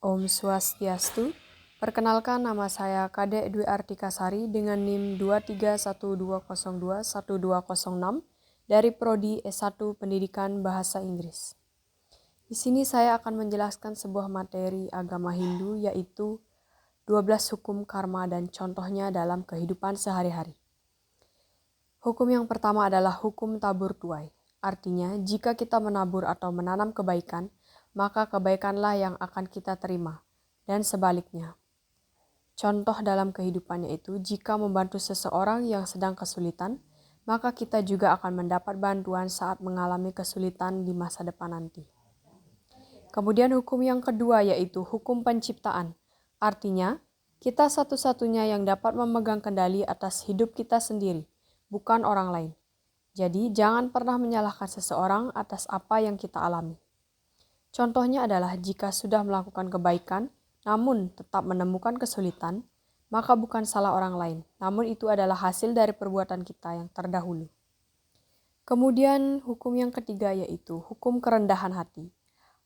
Om Swastiastu. Perkenalkan, nama saya Kadek Dwi Artikasari dengan NIM 23120212006 dari Prodi S1 Pendidikan Bahasa Inggris. Di sini saya akan menjelaskan sebuah materi agama Hindu, yaitu 12 hukum karma dan contohnya dalam kehidupan sehari-hari. Hukum yang pertama adalah hukum tabur tuai. Artinya, jika kita menabur atau menanam kebaikan, maka kebaikanlah yang akan kita terima, dan sebaliknya. Contoh dalam kehidupannya itu, jika membantu seseorang yang sedang kesulitan, maka kita juga akan mendapat bantuan saat mengalami kesulitan di masa depan nanti. Kemudian hukum yang kedua yaitu hukum penciptaan. Artinya, kita satu-satunya yang dapat memegang kendali atas hidup kita sendiri, bukan orang lain. Jadi, jangan pernah menyalahkan seseorang atas apa yang kita alami. Contohnya adalah jika sudah melakukan kebaikan, namun tetap menemukan kesulitan, maka bukan salah orang lain, namun itu adalah hasil dari perbuatan kita yang terdahulu. Kemudian hukum yang ketiga yaitu hukum kerendahan hati.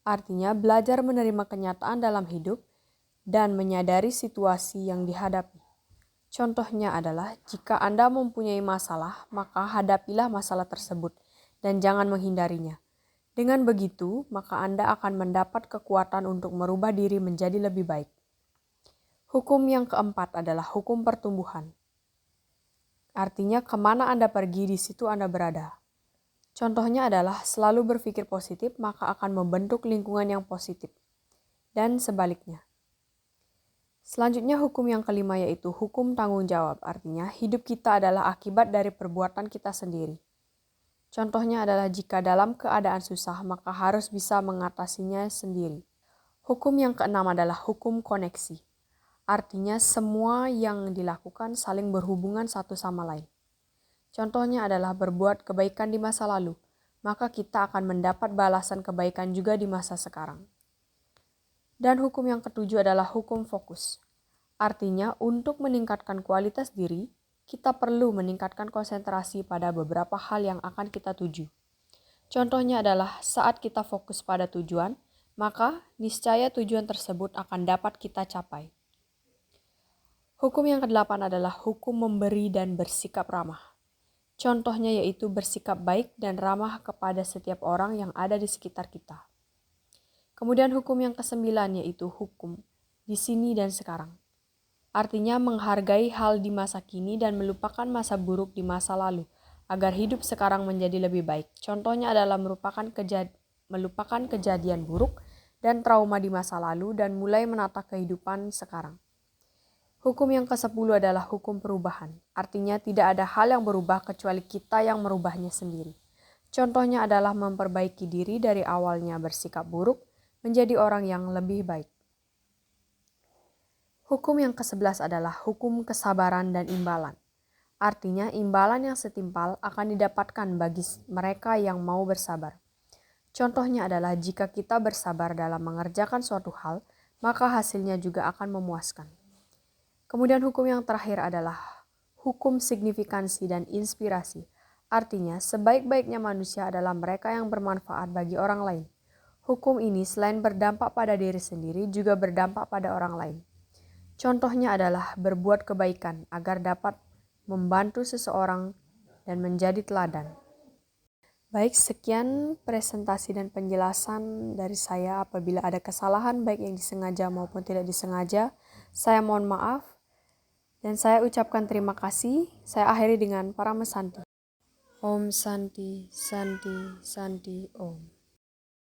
Artinya belajar menerima kenyataan dalam hidup dan menyadari situasi yang dihadapi. Contohnya adalah jika Anda mempunyai masalah, maka hadapilah masalah tersebut dan jangan menghindarinya. Dengan begitu, maka Anda akan mendapat kekuatan untuk merubah diri menjadi lebih baik. Hukum yang keempat adalah hukum pertumbuhan. Artinya kemana Anda pergi, di situ Anda berada. Contohnya adalah selalu berpikir positif, maka akan membentuk lingkungan yang positif. Dan sebaliknya. Selanjutnya hukum yang kelima yaitu hukum tanggung jawab. Artinya hidup kita adalah akibat dari perbuatan kita sendiri. Contohnya adalah jika dalam keadaan susah, maka harus bisa mengatasinya sendiri. Hukum yang keenam adalah hukum koneksi. Artinya semua yang dilakukan saling berhubungan satu sama lain. Contohnya adalah berbuat kebaikan di masa lalu, maka kita akan mendapat balasan kebaikan juga di masa sekarang. Dan hukum yang ketujuh adalah hukum fokus. Artinya untuk meningkatkan kualitas diri, kita perlu meningkatkan konsentrasi pada beberapa hal yang akan kita tuju. Contohnya adalah saat kita fokus pada tujuan, maka niscaya tujuan tersebut akan dapat kita capai. Hukum yang kedelapan adalah hukum memberi dan bersikap ramah. Contohnya yaitu bersikap baik dan ramah kepada setiap orang yang ada di sekitar kita. Kemudian hukum yang kesembilan yaitu hukum di sini dan sekarang. Artinya menghargai hal di masa kini dan melupakan masa buruk di masa lalu, agar hidup sekarang menjadi lebih baik. Contohnya adalah melupakan kejadian buruk dan trauma di masa lalu dan mulai menata kehidupan sekarang. Hukum yang ke-10 adalah hukum perubahan. Artinya tidak ada hal yang berubah kecuali kita yang merubahnya sendiri. Contohnya adalah memperbaiki diri dari awalnya bersikap buruk menjadi orang yang lebih baik. Hukum yang ke-11 adalah hukum kesabaran dan imbalan. Artinya imbalan yang setimpal akan didapatkan bagi mereka yang mau bersabar. Contohnya adalah jika kita bersabar dalam mengerjakan suatu hal, maka hasilnya juga akan memuaskan. Kemudian hukum yang terakhir adalah hukum signifikansi dan inspirasi. Artinya sebaik-baiknya manusia adalah mereka yang bermanfaat bagi orang lain. Hukum ini selain berdampak pada diri sendiri juga berdampak pada orang lain. Contohnya adalah berbuat kebaikan agar dapat membantu seseorang dan menjadi teladan. Baik, sekian presentasi dan penjelasan dari saya. Apabila ada kesalahan baik yang disengaja maupun tidak disengaja, saya mohon maaf dan saya ucapkan terima kasih. Saya akhiri dengan Paramasanti. Om Santi, Santi, Santi, Om.